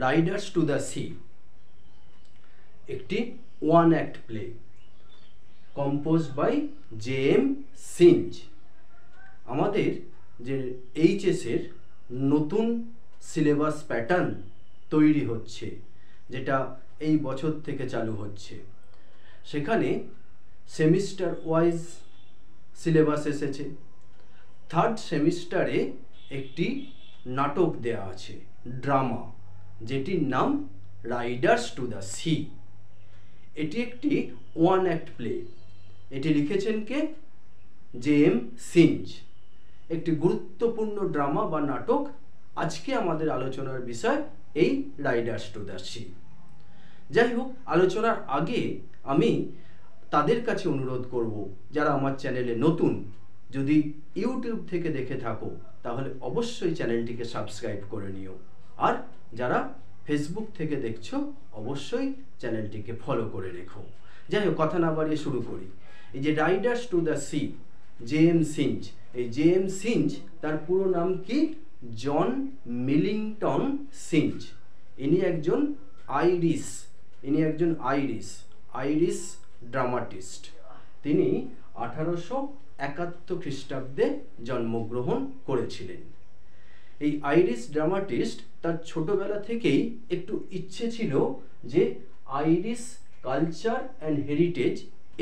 Riders to the sea একটি one act play composed by J M. Synge. আমাদের যে এইচএসের নতুন সিলেবাস প্যাটার্ন তৈরি হচ্ছে, যেটা এই বছর থেকে চালু হচ্ছে, সেখানে সেমিস্টার ওয়াইজ সিলেবাস এসেছে। থার্ড সেমিস্টারে একটি নাটক দেয়া আছে, ড্রামা, যেটির নাম রাইডার্স টু দ্য সি। এটি একটি ওয়ান অ্যাক্ট প্লে। এটি লিখেছেন কে? জে.এম. সিঞ্জ। একটি গুরুত্বপূর্ণ ড্রামা বা নাটক। আজকে আমাদের আলোচনার বিষয় এই রাইডার্স টু দ্য সি। যাই হোক, আলোচনার আগে আমি তাদের কাছে অনুরোধ করব, যারা আমার চ্যানেলে নতুন, যদি ইউটিউব থেকে দেখে থাকো তাহলে অবশ্যই চ্যানেলটিকে সাবস্ক্রাইব করে নিও, আর যারা ফেসবুক থেকে দেখছো অবশ্যই চ্যানেলটিকে ফলো করে রেখো। যাই হোক, কথা না বাড়িয়ে শুরু করি। এই যে Riders to the C, JM. সিঞ্জ, এই জে.এম. সিঞ্জ তার পুরো নাম কি? জন মিলিংটন সিঞ্জ। ইনি একজন আইরিশ ড্রামাটিস্ট। তিনি 1871 খ্রিস্টাব্দে জন্মগ্রহণ করেছিলেন। এই আইরিশ ড্রামাটিস্ট তার ছোটবেলা থেকেই একটু ইচ্ছে ছিল যে আইরিশ কালচার অ্যান্ড হেরিটেজ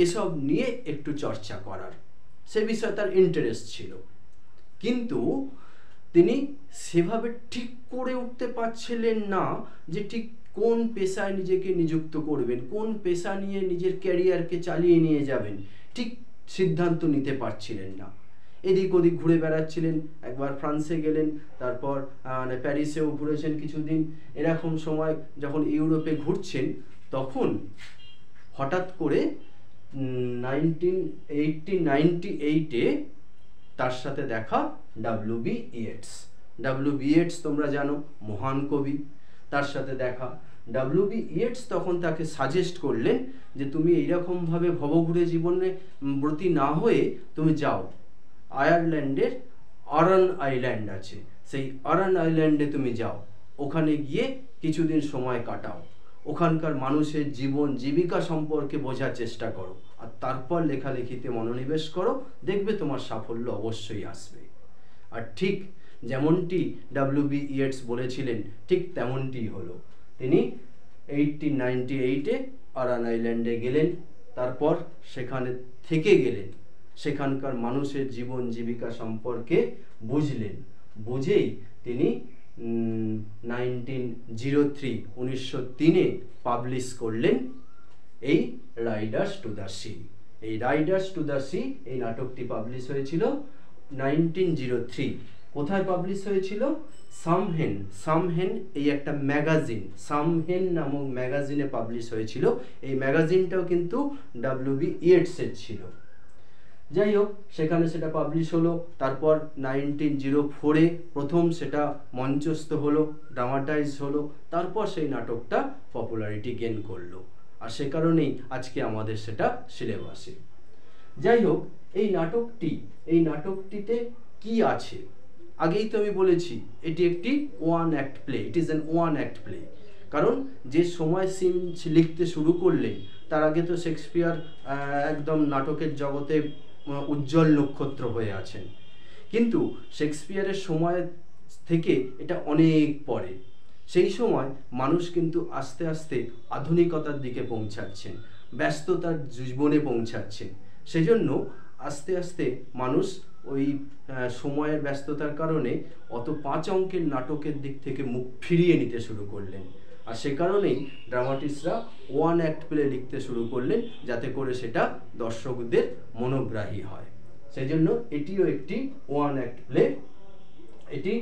এসব নিয়ে একটু চর্চা করার, সে বিষয়ে তার ইন্টারেস্ট ছিল। কিন্তু তিনি সেভাবে ঠিক করে উঠতে পারছিলেন না যে ঠিক কোন পেশায় নিজেকে নিযুক্ত করবেন, কোন পেশা নিয়ে নিজের ক্যারিয়ারকে চালিয়ে নিয়ে যাবেন, ঠিক সিদ্ধান্ত নিতে পারছিলেন না। এদিক ওদিক ঘুরে বেড়াচ্ছিলেন। একবার ফ্রান্সে গেলেন, তারপর প্যারিসেও ঘুরেছেন কিছুদিন। এরকম সময় যখন ইউরোপে ঘুরছেন, তখন হঠাৎ করে 1898-এ তার সাথে দেখা ডব্লিউ.বি. ইয়েটস। তোমরা জানো, মহান কবি। তার সাথে দেখা। ডব্লিউ.বি. ইয়েটস তখন তাকে সাজেস্ট করলেন যে তুমি এইরকমভাবে ভবঘুরে জীবনে ব্রতী না হয়ে তুমি যাও, আয়ারল্যান্ডের আরান আইল্যান্ড আছে, সেই আরান আইল্যান্ডে তুমি যাও, ওখানে গিয়ে কিছুদিন সময় কাটাও, ওখানকার মানুষের জীবন জীবিকা সম্পর্কে বোঝার চেষ্টা করো, আর তারপর লেখালেখিতে মনোনিবেশ করো, দেখবে তোমার সাফল্য অবশ্যই আসবে। আর ঠিক যেমনটি ডব্লিউ.বি. ইয়েটস বলেছিলেন, ঠিক তেমনটিই হলো। তিনি 1898-এ আরান আইল্যান্ডে গেলেন, তারপর সেখানে থেকে গেলেন, সেখানকার মানুষের জীবন জীবিকা সম্পর্কে বুঝলেন। বুঝেই তিনি 1903 পাবলিশ করলেন এই রাইডার্স টু দ্য সি। এই রাইডার্স টু দ্য সি এই নাটকটি পাবলিশ হয়েছিল 1903। কোথায় পাবলিশ হয়েছিল? সামহেন এই একটা ম্যাগাজিন, সামহেন নামক ম্যাগাজিনে পাবলিশ হয়েছিল। এই ম্যাগাজিনটাও কিন্তু ডব্লিউ.বি. ইয়েটসের ছিল। যাই হোক, সেখানে সেটা পাবলিশ হলো। তারপর 1904-এ প্রথম সেটা মঞ্চস্থ হলো, ড্রামাটাইজ হলো। তারপর সেই নাটকটা পপুলারিটি গেইন করলো, আর সে কারণেই আজকে আমাদের সেটা সিলেবাসে। যাই হোক, এই নাটকটিতে কি আছে? আগেই তো আমি বলেছি, এটি একটি one act play. It is an one act play. কারণ যে সময় সিঞ্জ লিখতে শুরু করলেন, তার আগে তো শেক্সপিয়ার একদম নাটকের জগতে উজ্জ্বল নক্ষত্র হয়ে আছেন। কিন্তু শেক্সপিয়ারের সময় থেকে এটা অনেক পরে। সেই সময় মানুষ কিন্তু আস্তে আস্তে আধুনিকতার দিকে পৌঁছাচ্ছেন, ব্যস্ততার জীবনে পৌঁছাচ্ছেন। সেজন্য আস্তে আস্তে মানুষ ওই সময়ের ব্যস্ততার কারণে অত 5 অঙ্কের নাটকের দিক থেকে মুখ ফিরিয়ে নিতে শুরু করলেন। আর সে কারণেই ড্রামাটিস্টরা ওয়ান অ্যাক্ট প্লে লিখতে শুরু করলেন, যাতে করে সেটা দর্শকদের মনোগ্রাহী হয়। সেই জন্য এটিও একটি ওয়ান অ্যাক্ট প্লে। এটি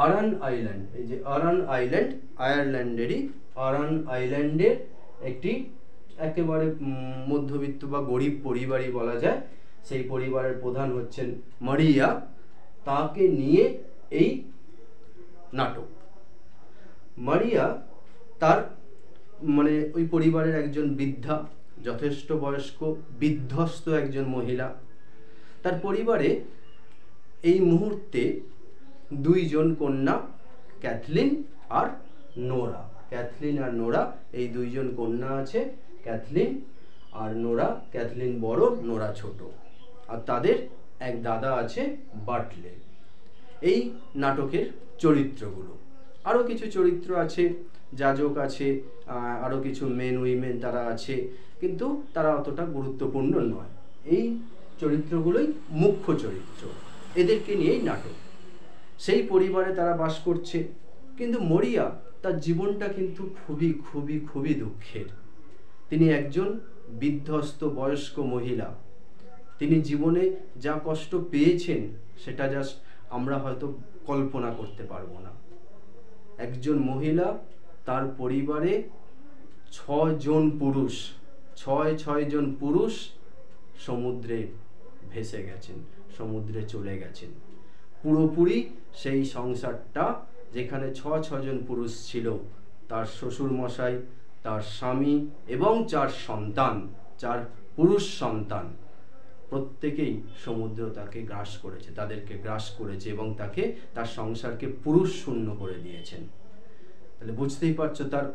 আরান আইল্যান্ড, এই যে আরান আইল্যান্ড, আয়ারল্যান্ডেরই আরান আইল্যান্ডের একটি একেবারে মধ্যবিত্ত বা গরিব পরিবারই বলা যায়। সেই পরিবারের প্রধান হচ্ছেন মারিয়া, তাকে নিয়ে এই নাটক। মারিয়া তার ওই পরিবারের একজন বৃদ্ধা, যথেষ্ট বয়স্ক বিধ্বস্ত একজন মহিলা। তার পরিবারে এই মুহূর্তে 2 জন কন্যা, ক্যাথলিন আর নোরা। ক্যাথলিন আর নোরা এই দুইজন কন্যা আছে, ক্যাথলিন আর নোরা। ক্যাথলিন বড়, নোরা ছোট। আর তাদের এক দাদা আছে বাটলে। এই নাটকের চরিত্রগুলো। আরও কিছু চরিত্র আছে, যাজক আছে, আরও কিছু মেন উইমেন তারা আছে, কিন্তু তারা অতটা গুরুত্বপূর্ণ নয়। এই চরিত্রগুলোই মুখ্য চরিত্র, এদেরকে নিয়েই নাটক। সেই পরিবারে তারা বাস করছে, কিন্তু মরিয়া তার জীবনটা কিন্তু খুবই খুবই খুবই দুঃখের। তিনি একজন বিধ্বস্ত বয়স্ক মহিলা। তিনি জীবনে যা কষ্ট পেয়েছেন সেটা জাস্ট আমরা হয়তো কল্পনা করতে পারবো না। একজন মহিলা, তার পরিবারে 6 জন পুরুষ সমুদ্রে ভেসে গেছেন, সমুদ্রে চলে গেছেন। পুরোপুরি সেই সংসারটা, যেখানে 6 জন পুরুষ ছিল, তার শ্বশুর মশাই, তার স্বামী এবং 4 সন্তান, 4 পুরুষ সন্তান, প্রত্যেকেই সমুদ্র তাকে গ্রাস করেছে, তাদেরকে গ্রাস করেছে এবং তাকে, তার সংসারকে পুরুষ শূন্য করে দিয়েছেন। তাহলে বুঝতেই পারছো তার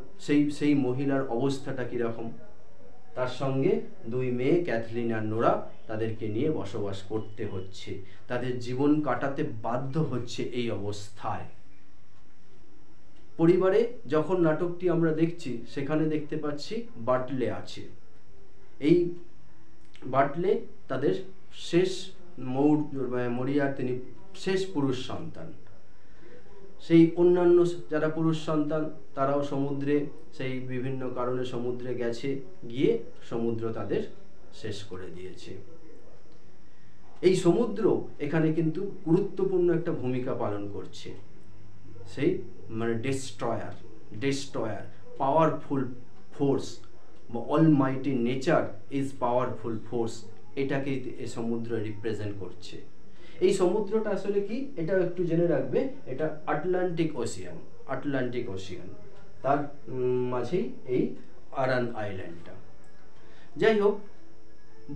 সেই মহিলার অবস্থাটা কিরকম। তার সঙ্গে 2 মেয়ে ক্যাথলিন আর নোরা, তাদেরকে নিয়ে বসবাস করতে হচ্ছে, তাদের জীবন কাটাতে বাধ্য হচ্ছে এই অবস্থায়। পরিবারে যখন নাটকটি আমরা দেখছি, সেখানে দেখতে পাচ্ছি বাটলে আছে। এই বাটলে তাদের শেষ মরিয়ার তিনি শেষ পুরুষ সন্তান। সেই অন্যান্য যারা পুরুষ সন্তান তারাও সমুদ্রে, সেই বিভিন্ন কারণে সমুদ্রে গেছে, গিয়ে সমুদ্র তাদের শেষ করে দিয়েছে। এই সমুদ্র এখানে কিন্তু গুরুত্বপূর্ণ একটা ভূমিকা পালন করছে। সেই destroyer, powerful force, Almighty nature is powerful force, এটাকেই এই সমুদ্র রিপ্রেজেন্ট করছে। এই সমুদ্রটা আসলে কি, এটা একটু জেনে রাখবে, এটা আটলান্টিক ওশিয়ান, তার মাঝেই এই আরান আইল্যান্ডটা। যাই হোক,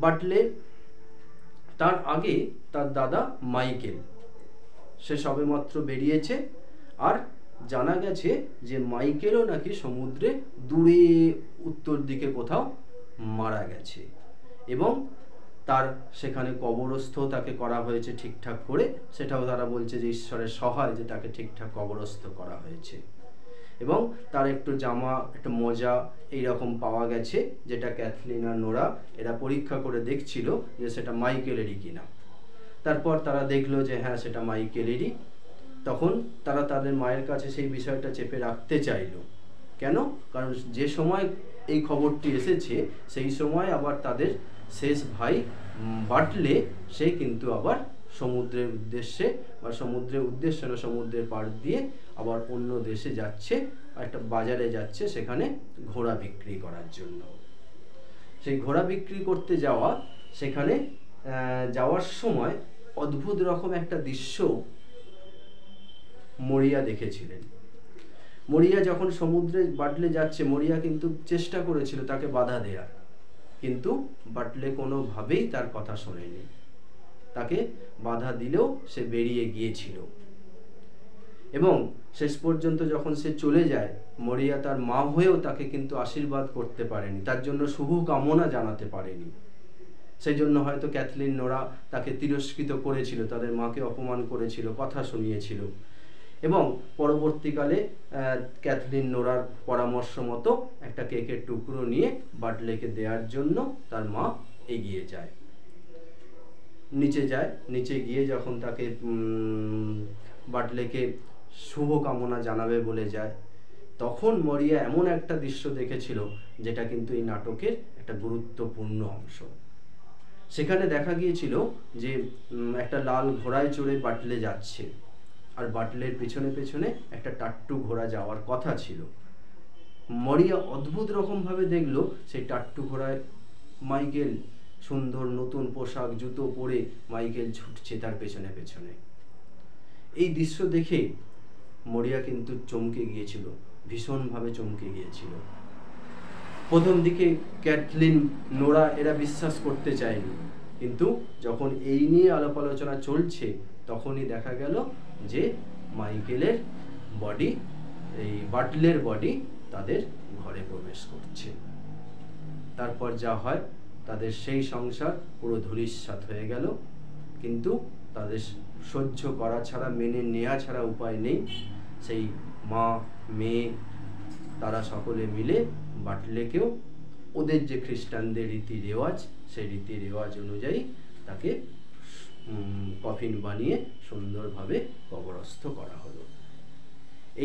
বাটলে, তার আগে তার দাদা মাইকেল, সে সবেমাত্র বেরিয়েছে, আর জানা গেছে যে মাইকেলও নাকি সমুদ্রে দূরে উত্তর দিকে কোথাও মারা গেছে, এবং তার সেখানে কবরস্থ তাকে করা হয়েছে ঠিকঠাক করে। সেটাও তারা বলছে যে ঈশ্বরের সহায় যে তাকে ঠিকঠাক কবরস্থ করা হয়েছে। এবং তার একটু জামা, একটা মোজা এইরকম পাওয়া গেছে, যেটা ক্যাথলিন আর নোরা এরা পরীক্ষা করে দেখছিল যে সেটা মাইকেলেরই কিনা। তারপর তারা দেখলো যে হ্যাঁ, সেটা মাইকেলেরই। তখন তারা তাদের মায়ের কাছে সেই বিষয়টা চেপে রাখতে চাইলো। কেন? কারণ যে সময় এই খবরটি এসেছে, সেই সময় আবার তাদের শেষ ভাই বাটলে, সে কিন্তু আবার সমুদ্রের উদ্দেশ্যে, বা সমুদ্রের পাড় দিয়ে আবার অন্য দেশে যাচ্ছে, একটা বাজারে যাচ্ছে, সেখানে ঘোড়া বিক্রি করার জন্য। সেই ঘোড়া বিক্রি করতে যাওয়া, সেখানে যাওয়ার সময় অদ্ভুত রকম একটা দৃশ্য মরিয়া দেখেছিলেন। মরিয়া যখন সমুদ্রে বাটলে যাচ্ছে, মরিয়া কিন্তু চেষ্টা করেছিল তাকে বাধা দেওয়ার, কিন্তু বাটলে কোনোভাবেই তার কথা শোনেনি। তাকে বাধা দিলেও সে বেরিয়ে গিয়েছিল। এবং শেষ পর্যন্ত যখন সে চলে যায়, মরিয়া তার মা হয়েও তাকে কিন্তু আশীর্বাদ করতে পারেনি, তার জন্য শুভ কামনা জানাতে পারেনি। সেই জন্য হয়তো ক্যাথলিন নোরা তাকে তিরস্কৃত করেছিল, তাদের মাকে অপমান করেছিল, কথা শুনিয়েছিল। এবং পরবর্তীকালে ক্যাথলিন নোরার পরামর্শ মতো একটা কেকের টুকরো নিয়ে বাটলেকে দেওয়ার জন্য তার মা এগিয়ে যায়, নিচে গিয়ে যখন তাকে বাটলেকে শুভ কামনা জানাবে বলে যায়, তখন মরিয়া এমন একটা দৃশ্য দেখেছিল যেটা কিন্তু এই নাটকের একটা গুরুত্বপূর্ণ অংশ। সেখানে দেখা গিয়েছিল যে একটা লাল ঘোড়ায় চড়ে বাটলে যাচ্ছে, আর বাটলের পেছনে পেছনে একটা টাট্টু ঘোড়া যাওয়ার কথা ছিল। মরিয়া অদ্ভুত রকমভাবে দেখলো সেই টাট্টু ঘোড়ায় মাইকেল, সুন্দর নতুন পোশাক জুতো পরে মাইকেল ছুটছে তার পেছনে পেছনে। এই দৃশ্য দেখে মরিয়া কিন্তু চমকে গিয়েছিল, ভীষণভাবে চমকে গিয়েছিল। প্রথম দিকে ক্যাথলিন, নোরা এরা বিশ্বাস করতে চায়নি, কিন্তু যখন এই নিয়ে আলাপ আলোচনা চলছে, তখনই দেখা গেল যে মাইকেলের বডি এই বাটলের বডি তাদের ঘরে প্রবেশ করছে। তারপর যা হয়, তাদের সেই সংসার পুরো ধূলিসাৎ হয়ে গেল। কিন্তু তাদের সহ্য করা ছাড়া, মেনে নেওয়া ছাড়া উপায় নেই। সেই মা মেয়ে তারা সকলে মিলে বাটলেকেও ওদের যে খ্রিস্টানদের রীতি রেওয়াজ, সেই রীতি রেওয়াজ অনুযায়ী তাকে কফিন বানিয়ে সুন্দরভাবে কবরস্থ করা হলো।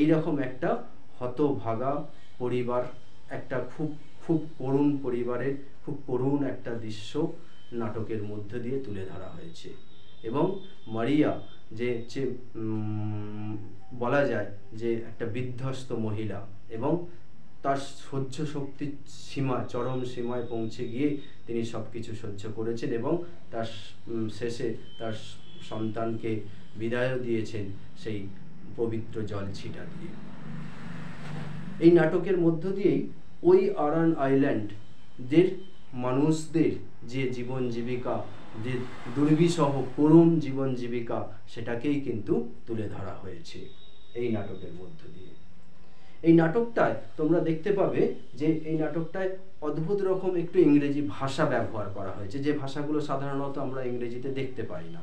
এইরকম একটা হতভাগা পরিবার, একটা খুব করুণ পরিবারের খুব করুণ একটা দৃশ্য নাটকের মধ্য দিয়ে তুলে ধরা হয়েছে। এবং মারিয়া যে বলা যায় যে একটা বিধ্বস্ত মহিলা, এবং তার সহ্য শক্তির সীমা, চরম সীমায় পৌঁছে গিয়ে তিনি সব কিছু সহ্য করেছেন এবং তার শেষে তার সন্তানকে বিদায়ও দিয়েছেন সেই পবিত্র জল ছিটা দিয়ে। এই নাটকের মধ্য দিয়েই ওই আরান আইল্যান্ডের মানুষদের যে জীবন জীবিকা, যে দুর্বিষহ করুণ জীবন জীবিকা, সেটাকেই কিন্তু তুলে ধরা হয়েছে এই নাটকের মধ্য দিয়ে। এই নাটকটায় তোমরা দেখতে পাবে যে এই নাটকটায় অদ্ভুত রকম একটু ইংরেজি ভাষা ব্যবহার করা হয়েছে, যে ভাষাগুলো সাধারণত আমরা ইংরেজিতে দেখতে পাই না।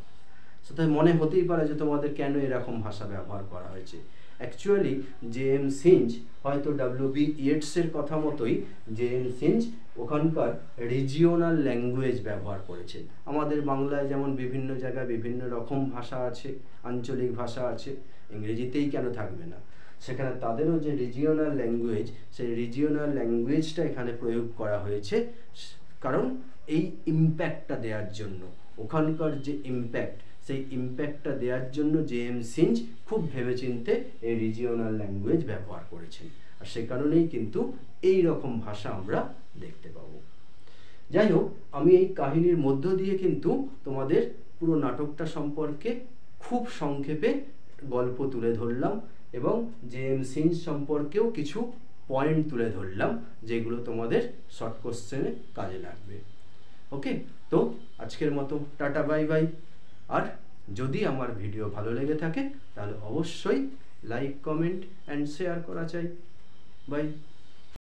সেটাই মনে হতেই পারে যে তোমাদের কেন এরকম ভাষা ব্যবহার করা হয়েছে। অ্যাকচুয়ালি জেএম সিঞ্জ হয়তো ডব্লিউ.বি. ইয়েটসের কথা মতোই জেএম সিঞ্জ ওখানকার রিজিওনাল ল্যাঙ্গুয়েজ ব্যবহার করেছেন। আমাদের বাংলায় যেমন বিভিন্ন জায়গায় বিভিন্ন রকম ভাষা আছে, আঞ্চলিক ভাষা আছে, ইংরেজিতেই কেন থাকবে না, সেখানে তাদেরও যে রিজিওনাল ল্যাঙ্গুয়েজ, সেই রিজিওনাল ল্যাঙ্গুয়েজটা এখানে প্রয়োগ করা হয়েছে। কারণ এই ইম্প্যাক্টটা দেওয়ার জন্য, ওখানকার যে ইম্প্যাক্ট, সেই ইম্প্যাক্টটা দেওয়ার জন্য জেএম সিঞ্জ খুব ভেবেচিন্তে এই রিজিওনাল ল্যাঙ্গুয়েজ ব্যবহার করেছেন। আর সে কারণেই কিন্তু এই রকম ভাষা আমরা দেখতে পাবো। যাই হোক, আমি এই কাহিনীর মধ্য দিয়ে কিন্তু তোমাদের পুরো নাটকটা সম্পর্কে খুব সংক্ষেপে গল্প তুলে ধরলাম এবং জেএম সিঞ্জ সম্পর্কেও কিছু পয়েন্ট তুলে ধরলাম, যেগুলো তোমাদের শর্ট কোশ্চেনে কাজে লাগবে। ওকে, তো আজকের মতো টাটা, বাই বাই। আর যদি আমার ভিডিও ভালো লেগে থাকে তাহলে অবশ্যই লাইক, কমেন্ট অ্যান্ড শেয়ার করা চাই। বাই।